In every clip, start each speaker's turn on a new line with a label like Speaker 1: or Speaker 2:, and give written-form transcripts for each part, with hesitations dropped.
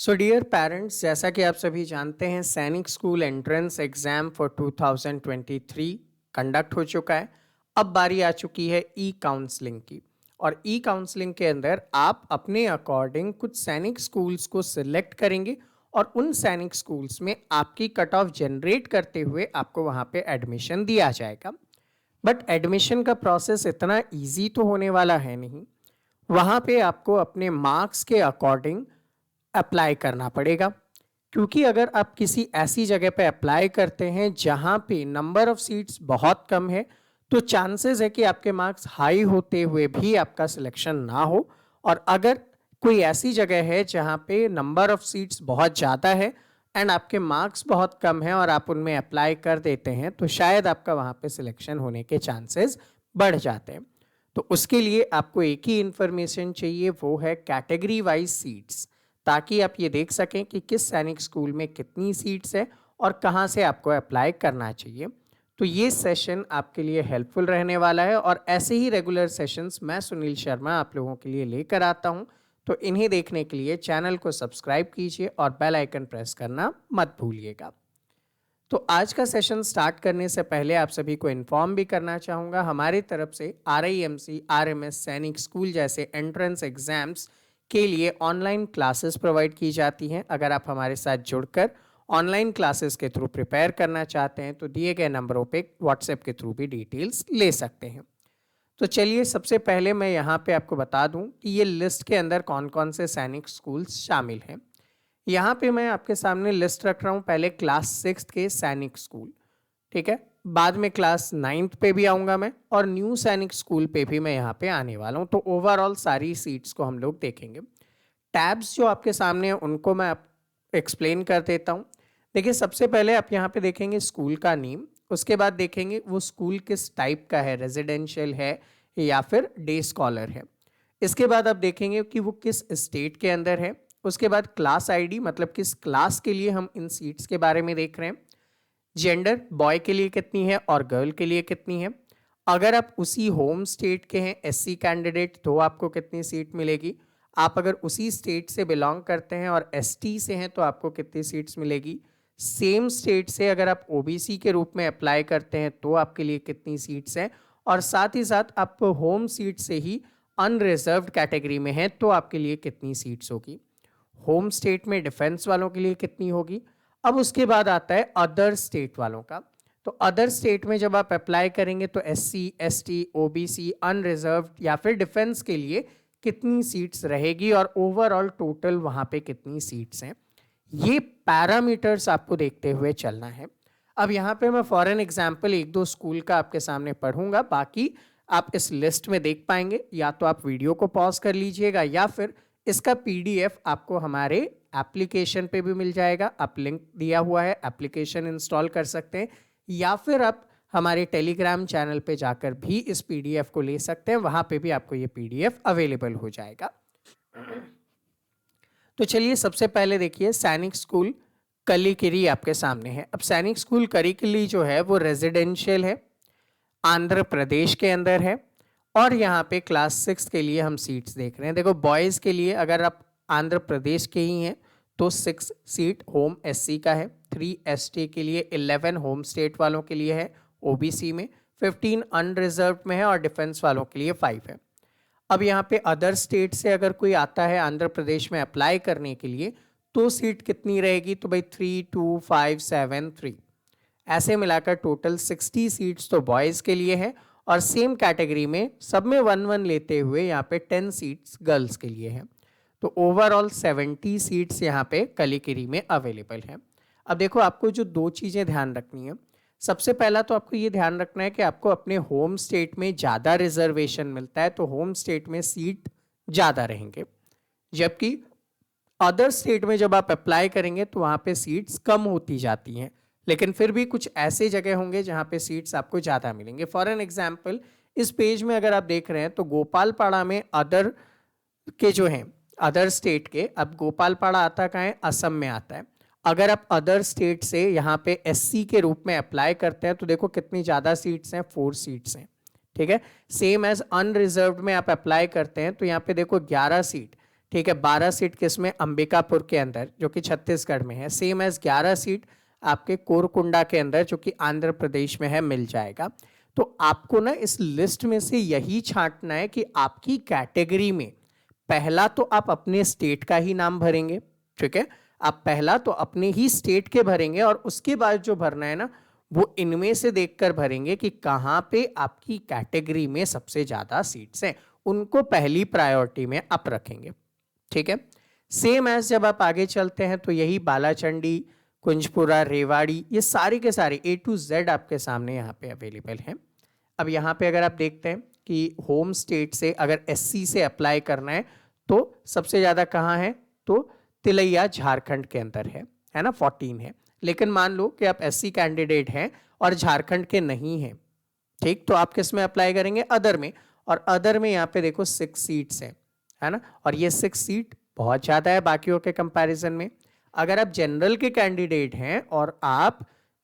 Speaker 1: So dear parents, जैसा कि आप सभी जानते हैं सैनिक school entrance exam for 2023 conduct हो चुका है। अब बारी आ चुकी है ई काउंसलिंग की। और ई काउंसलिंग के अंदर आप अपने अकॉर्डिंग कुछ सैनिक स्कूल्स को सिलेक्ट करेंगे और उन सैनिक स्कूल्स में आपकी कट ऑफ जनरेट करते हुए आपको वहाँ पे एडमिशन दिया जाएगा। बट एडमिशन का प्रोसेस इतना इजी तो होने वाला है नहीं। वहाँ पे आपको अपने मार्क्स के अकॉर्डिंग अप्लाई करना पड़ेगा, क्योंकि अगर आप किसी ऐसी जगह पे अप्लाई करते हैं जहां पे नंबर ऑफ सीट्स बहुत कम है, तो चांसेस है कि आपके मार्क्स हाई होते हुए भी आपका सिलेक्शन ना हो। और अगर कोई ऐसी जगह है जहां पे नंबर ऑफ सीट्स बहुत ज़्यादा है एंड आपके मार्क्स बहुत कम है और आप उनमें अप्लाई कर देते हैं, तो शायद आपका वहां पे सिलेक्शन होने के चांसेस बढ़ जाते हैं। तो उसके लिए आपको एक ही इंफॉर्मेशन चाहिए, वो है कैटेगरी वाइज सीट्स, ताकि आप ये देख सकें कि किस सैनिक स्कूल में कितनी सीट्स है और कहाँ से आपको अप्लाई करना चाहिए। तो ये सेशन आपके लिए हेल्पफुल रहने वाला है और ऐसे ही रेगुलर सेशंस मैं सुनील शर्मा आप लोगों के लिए लेकर आता हूँ। तो इन्हें देखने के लिए चैनल को सब्सक्राइब कीजिए और बेल आइकन प्रेस करना मत भूलिएगा। तो आज का सेशन स्टार्ट करने से पहले आप सभी को इन्फॉर्म भी करना चाहूँगा, हमारी तरफ से RIMC RMS सैनिक स्कूल जैसे एंट्रेंस एग्जाम्स के लिए ऑनलाइन क्लासेस प्रोवाइड की जाती हैं। अगर आप हमारे साथ जुड़कर ऑनलाइन क्लासेस के थ्रू प्रिपेयर करना चाहते हैं तो दिए गए नंबरों पे व्हाट्सएप के थ्रू भी डिटेल्स ले सकते हैं। तो चलिए, सबसे पहले मैं यहाँ पे आपको बता दूँ कि ये लिस्ट के अंदर कौन कौन से सैनिक स्कूल्स शामिल हैं। यहाँ पे मैं आपके सामने लिस्ट रख रहा हूँ, पहले क्लास 6 के सैनिक स्कूल, ठीक है। बाद में क्लास 9th पे भी आऊँगा मैं, और न्यू सैनिक स्कूल पे भी मैं यहाँ पे आने वाला हूँ। तो ओवरऑल सारी सीट्स को हम लोग देखेंगे। टैब्स जो आपके सामने हैं उनको मैं आप एक्सप्लेन कर देता हूँ। देखिए, सबसे पहले आप यहाँ पे देखेंगे स्कूल का नेम, उसके बाद देखेंगे वो स्कूल किस टाइप का है, रेजिडेंशियल है या फिर डे स्कॉलर है। इसके बाद आप देखेंगे कि वो किस स्टेट के अंदर है। उसके बाद क्लास आईडी, मतलब किस क्लास के लिए हम इन सीट्स के बारे में देख रहे हैं। जेंडर, बॉय के लिए कितनी है और गर्ल के लिए कितनी है। अगर आप उसी होम स्टेट के हैं SC कैंडिडेट तो आपको कितनी सीट मिलेगी। आप अगर उसी स्टेट से बिलोंग करते हैं और ST से हैं तो आपको कितनी सीट्स मिलेगी। सेम स्टेट से अगर आप OBC के रूप में अप्लाई करते हैं तो आपके लिए कितनी सीट्स हैं। और साथ ही साथ आप होम सीट से ही अनरिजर्व्ड कैटेगरी में हैं तो आपके लिए कितनी सीट्स होगी। होम स्टेट में डिफेंस वालों के लिए कितनी होगी। अब उसके बाद आता है अदर स्टेट वालों का। तो अदर स्टेट में जब आप अप्लाई करेंगे तो SC ST OBC अनरिजर्व्ड या फिर डिफेंस के लिए कितनी सीट्स रहेगी और ओवरऑल टोटल वहां पे कितनी सीट्स हैं। ये पैरामीटर्स आपको देखते हुए चलना है। अब यहाँ पे मैं फॉर एन एग्जाम्पल एक दो स्कूल का आपके सामने पढ़ूंगा, बाकी आप इस लिस्ट में देख पाएंगे। या तो आप वीडियो को पॉज कर लीजिएगा या फिर इसका PDF आपको हमारे एप्लीकेशन पे भी मिल जाएगा। आप लिंक दिया हुआ है, एप्लीकेशन इंस्टॉल कर सकते हैं या फिर आप हमारे टेलीग्राम चैनल पे जाकर भी इस PDF को ले सकते हैं, वहां पे भी आपको ये PDF अवेलेबल हो जाएगा। तो चलिए, सबसे पहले देखिए सैनिक स्कूल कलिकिरी आपके सामने है। अब सैनिक स्कूल कलिकिरी जो है वो रेजिडेंशियल है, आंध्र प्रदेश के अंदर है। और यहाँ पे क्लास 6 के लिए हम सीट्स देख रहे हैं। देखो, बॉयज़ के लिए अगर आप आंध्र प्रदेश के ही हैं तो 6 सीट होम SC का है, 3 ST के लिए, 11 होम स्टेट वालों के लिए है OBC में, 15 अनरिजर्व में है और डिफेंस वालों के लिए 5 है। अब यहाँ पे अदर स्टेट से अगर कोई आता है आंध्र प्रदेश में अप्लाई करने के लिए तो सीट कितनी रहेगी, तो भाई 3 2 5 7 3, ऐसे मिलाकर टोटल 60 सीट्स तो बॉयज़ के लिए है। और सेम कैटेगरी में सब में 1-1 लेते हुए यहाँ पे 10 सीट्स गर्ल्स के लिए है। तो ओवरऑल 70 सीट्स यहाँ पे कलिकिरी में अवेलेबल है। अब देखो, आपको जो दो चीज़ें ध्यान रखनी है। सबसे पहला तो आपको ये ध्यान रखना है कि आपको अपने होम स्टेट में ज़्यादा रिजर्वेशन मिलता है, तो होम स्टेट में सीट ज़्यादा रहेंगे। जबकि अदर स्टेट में जब आप अप्लाई करेंगे तो वहाँ पे सीट्स कम होती जाती हैं, लेकिन फिर भी कुछ ऐसे जगह होंगे जहाँ पे सीट्स आपको ज़्यादा मिलेंगे। फॉर एन एग्जाम्पल, इस पेज में अगर आप देख रहे हैं तो गोपालपाड़ा में अदर के जो हैं, अदर स्टेट के, अब गोपालपाड़ा आता कहाँ है, असम में आता है। अगर आप अदर स्टेट से यहाँ पे SC के रूप में अप्लाई करते हैं तो देखो कितनी ज़्यादा सीट्स हैं, 4 सीट्स हैं, ठीक है। सेम एज अनरिजर्व्ड में आप अप्लाई करते हैं तो यहाँ पे देखो 11 सीट, ठीक है। 12 सीट किसमें, अंबिकापुर के अंदर जो कि छत्तीसगढ़ में है। सेम एज 11 सीट आपके कोरकुंडा के अंदर जो कि आंध्र प्रदेश में है, मिल जाएगा। तो आपको ना इस लिस्ट में से यही छांटना है कि आपकी कैटेगरी में पहला तो आप अपने स्टेट का ही नाम भरेंगे, ठीक है। आप पहला तो अपने ही स्टेट के भरेंगे और उसके बाद जो भरना है ना वो इनमें से देखकर भरेंगे कि कहां पे आपकी कैटेगरी में सबसे ज्यादा सीट्स हैं, उनको पहली प्रायोरिटी में आप रखेंगे, ठीक है। सेम एज जब आप आगे चलते हैं तो यही बालाचंडी, कुंजपुरा, रेवाड़ी, ये सारे के सारे A to Z आपके सामने यहाँ पे अवेलेबल हैं। अब यहाँ पे अगर आप देखते हैं कि होम स्टेट से अगर SC से अप्लाई करना है तो सबसे ज्यादा कहाँ है, तो तिलैया झारखंड के अंदर है ना, 14 है। लेकिन मान लो कि आप SC कैंडिडेट हैं और झारखंड के नहीं हैं, ठीक, तो आप किस में अप्लाई करेंगे, अदर में। और अदर में यहाँ पे देखो 6 सीट्स हैं, है ना, और ये 6 सीट बहुत ज्यादा है बाकियों के कंपैरिजन में। अगर आप जनरल के कैंडिडेट हैं और आप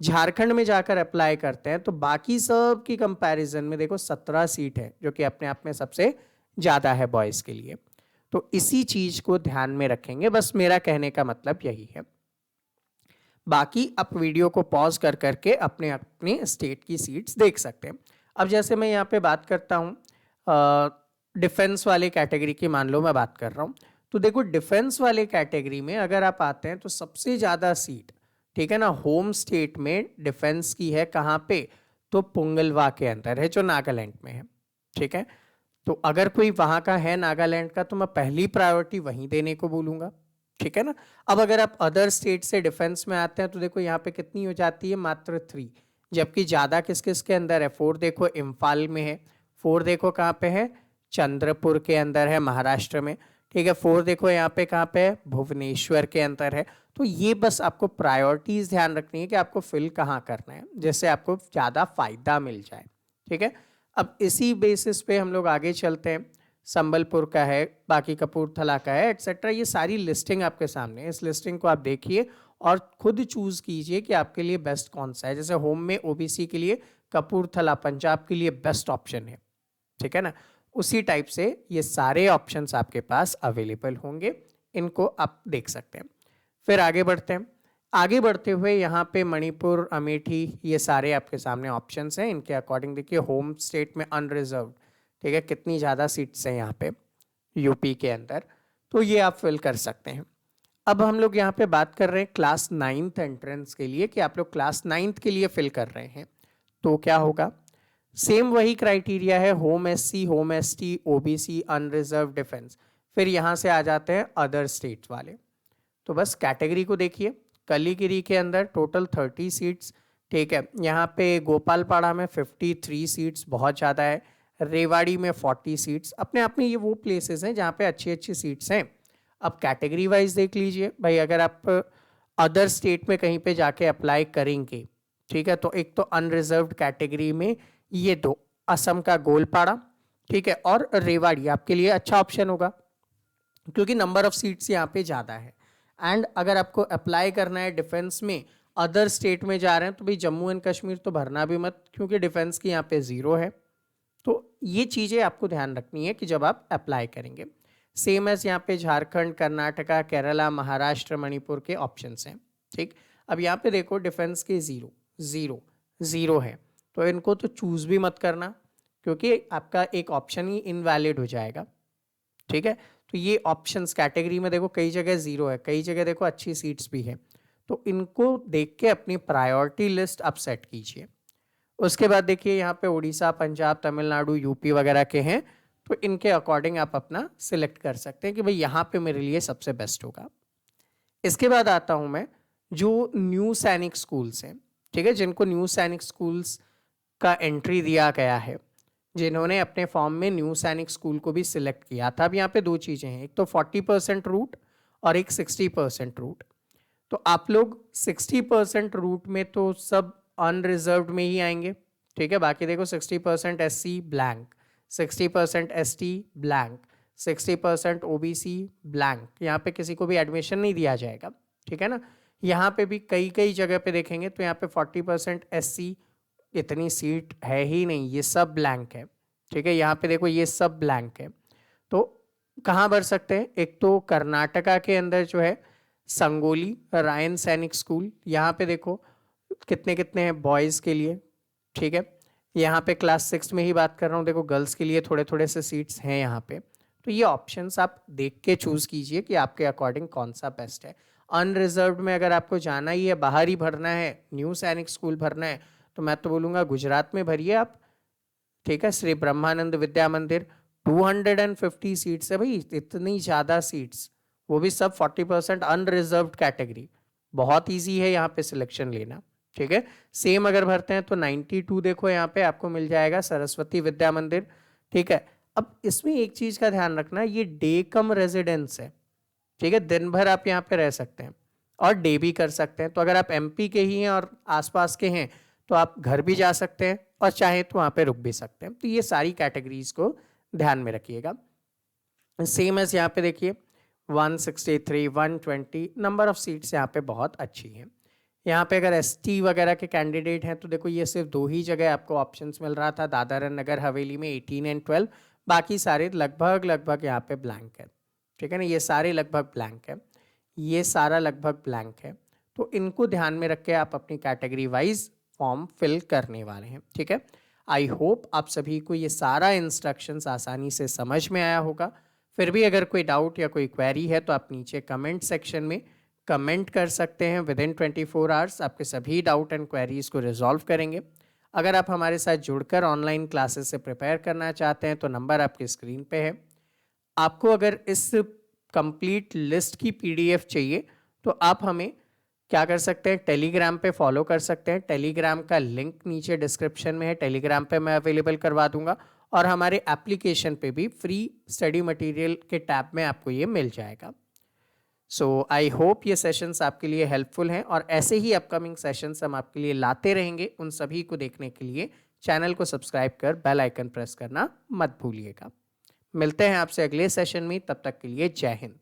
Speaker 1: झारखंड में जाकर अप्लाई करते हैं तो बाकी सब की कंपैरिजन में देखो 17 सीट है, जो कि अपने आप में सबसे ज्यादा है बॉयज के लिए। तो इसी चीज को ध्यान में रखेंगे, बस मेरा कहने का मतलब यही है। बाकी आप वीडियो को पॉज कर करके अपने अपने स्टेट की सीट्स देख सकते हैं। अब जैसे मैं यहाँ पे बात करता हूँ डिफेंस वाले कैटेगरी की, मान लो मैं बात कर रहा हूँ, तो देखो डिफेंस वाले कैटेगरी में अगर आप आते हैं तो सबसे ज़्यादा सीट, ठीक है ना, होम स्टेट में डिफेंस की है कहाँ पे, तो पुंगलवा के अंदर है जो नागालैंड में है, ठीक है। तो अगर कोई वहाँ का है नागालैंड का तो मैं पहली प्रायोरिटी वहीं देने को बोलूँगा, ठीक है ना। अब अगर आप अदर स्टेट से डिफेंस में आते हैं तो देखो यहाँ पे कितनी हो जाती है, मात्र 3, जबकि ज़्यादा किस किस के अंदर है, 4 देखो इम्फाल में है, 4 देखो कहाँ पे है, चंद्रपुर के अंदर है महाराष्ट्र में, ठीक है। 4 देखो यहाँ पे कहाँ पे है, भुवनेश्वर के अंदर है। तो ये बस आपको प्रायोरिटीज ध्यान रखनी है कि आपको फिल कहाँ करना है, जिससे आपको ज़्यादा फायदा मिल जाए, ठीक है। अब इसी बेसिस पे हम लोग आगे चलते हैं। संबलपुर का है, बाकी कपूरथला का है, एटसेट्रा। ये सारी लिस्टिंग आपके सामने है, इस लिस्टिंग को आप देखिए और खुद चूज कीजिए कि आपके लिए बेस्ट कौन सा है। जैसे होम में OBC के लिए कपूरथला पंजाब के लिए बेस्ट ऑप्शन है, ठीक है ना। उसी टाइप से ये सारे ऑप्शंस आपके पास अवेलेबल होंगे, इनको आप देख सकते हैं। फिर आगे बढ़ते हैं। आगे बढ़ते हुए यहाँ पे मणिपुर, अमेठी, ये सारे आपके सामने ऑप्शंस हैं। इनके अकॉर्डिंग देखिए होम स्टेट में अनरिजर्व्ड, ठीक है, कितनी ज़्यादा सीट्स हैं यहाँ पे यूपी के अंदर, तो ये आप फिल कर सकते हैं। अब हम लोग यहाँ पे बात कर रहे हैं क्लास 9th एंट्रेंस के लिए कि आप लोग क्लास 9th के लिए फिल कर रहे हैं तो क्या होगा, सेम वही क्राइटेरिया है, home SC, home ST, OBC, unreserved, defence. फिर यहाँ से आ जाते हैं अदर स्टेट वाले। तो बस कैटेगरी को देखिए, कलीगिरी के अंदर टोटल 30 सीट्स, ठीक है। यहाँ पे गोपालपाड़ा में 53 सीट्स, बहुत ज़्यादा है। रेवाड़ी में 40 सीट्स, अपने आप में ये वो प्लेसेस हैं जहाँ पे अच्छी अच्छी सीट्स हैं। अब कैटेगरी वाइज देख लीजिए भाई, अगर आप अदर स्टेट में कहीं पे जाके अप्लाई करेंगे, ठीक है, तो एक तो अनरिजर्व्ड कैटेगरी में ये 2, असम का गोलपाड़ा, ठीक है, और रेवाड़ी आपके लिए अच्छा ऑप्शन होगा क्योंकि नंबर ऑफ सीट्स यहाँ पे ज़्यादा है। एंड अगर आपको अप्लाई करना है डिफेंस में, अदर स्टेट में जा रहे हैं तो भाई जम्मू एंड कश्मीर तो भरना भी मत, क्योंकि डिफेंस की यहाँ पे 0 है। तो ये चीज़ें आपको ध्यान रखनी है कि जब आप अप्लाई करेंगे। सेम एज यहाँ पे झारखंड, कर्नाटका, केरला, महाराष्ट्र, मणिपुर के ऑप्शंस हैं, ठीक। अब यहाँ पे देखो डिफेंस के 0 0 0 है, तो इनको तो चूज भी मत करना क्योंकि आपका एक ऑप्शन ही इनवैलिड हो जाएगा, ठीक है। तो ये ऑप्शंस कैटेगरी में देखो कई जगह 0 है, कई जगह देखो अच्छी सीट्स भी है, तो इनको देख के अपनी प्रायोरिटी लिस्ट आप सेट कीजिए। उसके बाद देखिए यहाँ पे उड़ीसा, पंजाब, तमिलनाडु, यूपी वगैरह के हैं, तो इनके अकॉर्डिंग आप अपना सिलेक्ट कर सकते हैं कि भाई यहाँ पे मेरे लिए सबसे बेस्ट होगा। इसके बाद आता हूँ मैं जो न्यू सैनिक स्कूल्स हैं, ठीक है, जिनको न्यू सैनिक स्कूल्स का एंट्री दिया गया है, जिन्होंने अपने फॉर्म में न्यू सैनिक स्कूल को भी सिलेक्ट किया था। अब यहाँ पे 2 चीज़ें हैं, एक तो 40% रूट और एक 60% रूट। तो आप लोग 60% रूट में तो सब अनरिजर्व्ड में ही आएंगे, ठीक है। बाकी देखो 60% SC blank, 60% ST blank, 60% OBC blank, यहाँ पे किसी को भी एडमिशन नहीं दिया जाएगा, ठीक है ना। यहाँ पे भी कई कई जगह पे देखेंगे तो यहाँ पे 40% SC, इतनी सीट है ही नहीं, ये सब ब्लैंक है, ठीक है। यहाँ पे देखो ये सब ब्लैंक है। तो कहाँ भर सकते हैं? एक तो कर्नाटका के अंदर जो है संगोली रायन सैनिक स्कूल, यहाँ पे देखो कितने कितने हैं बॉयज़ के लिए, ठीक है। यहाँ पे क्लास 6 में ही बात कर रहा हूँ, देखो गर्ल्स के लिए थोड़े थोड़े से सीट्स हैं यहाँ पे। तो ये ऑप्शंस आप देख के चूज़ कीजिए कि आपके अकॉर्डिंग कौन सा बेस्ट है। अनरिजर्व्ड में अगर आपको जाना ही है, बाहर ही भरना है, न्यू सैनिक स्कूल भरना है, तो मैं तो बोलूँगा गुजरात में भरिए आप, ठीक है। श्री ब्रह्मानंद विद्या मंदिर 250 सीट्स है भाई, इतनी ज़्यादा सीट्स, वो भी सब 40% अनरिजर्व्ड कैटेगरी। बहुत इजी है यहाँ पे सिलेक्शन लेना, ठीक है। सेम अगर भरते हैं तो 92 देखो यहाँ पे आपको मिल जाएगा सरस्वती विद्या मंदिर, ठीक है। अब इसमें एक चीज का ध्यान रखना, ये डे कम रेजिडेंस है, ठीक है। दिन भर आप यहाँ पे रह सकते हैं और डे भी कर सकते हैं। तो अगर आप एमपी के ही हैं और आसपास के हैं तो आप घर भी जा सकते हैं और चाहे तो वहाँ पे रुक भी सकते हैं। तो ये सारी कैटेगरीज को ध्यान में रखिएगा। सेम एज यहाँ पे देखिए 163, 120 नंबर ऑफ सीट्स यहाँ पे बहुत अच्छी हैं। यहाँ पे अगर एसटी वगैरह के कैंडिडेट हैं तो देखो ये सिर्फ 2 ही जगह आपको ऑप्शंस मिल रहा था, दादर एंड नगर हवेली में 18 एंड 12, बाकी सारे लगभग लगभग यहाँ पे ब्लैंक है, ठीक है ना। ये सारे लगभग ब्लैंक है, ये सारा लगभग ब्लैंक है। तो इनको ध्यान में रख के आप अपनी कैटेगरी वाइज फॉर्म फिल करने वाले हैं, ठीक है। आई होप आप सभी को ये सारा इंस्ट्रक्शंस आसानी से समझ में आया होगा। फिर भी अगर कोई डाउट या कोई क्वेरी है तो आप नीचे कमेंट सेक्शन में कमेंट कर सकते हैं। विद इन 24 आवर्स आपके सभी डाउट एंड क्वेरीज को रिजॉल्व करेंगे। अगर आप हमारे साथ जुड़कर ऑनलाइन क्लासेस से प्रिपेयर करना चाहते हैं तो नंबर आपकी स्क्रीन पे है। आपको अगर इस कंप्लीट लिस्ट की पीडीएफ चाहिए तो आप हमें क्या कर सकते हैं, टेलीग्राम पे फॉलो कर सकते हैं। टेलीग्राम का लिंक नीचे डिस्क्रिप्शन में है, टेलीग्राम पे मैं अवेलेबल करवा दूंगा और हमारे एप्लीकेशन पे भी फ्री स्टडी मटेरियल के टैब में आपको ये मिल जाएगा। सो आई होप ये सेशंस आपके लिए हेल्पफुल हैं और ऐसे ही अपकमिंग सेशंस हम आपके लिए लाते रहेंगे। उन सभी को देखने के लिए चैनल को सब्सक्राइब कर बेल आइकन प्रेस करना मत भूलिएगा। मिलते हैं आपसे अगले सेशन में, तब तक के लिए जय हिंद।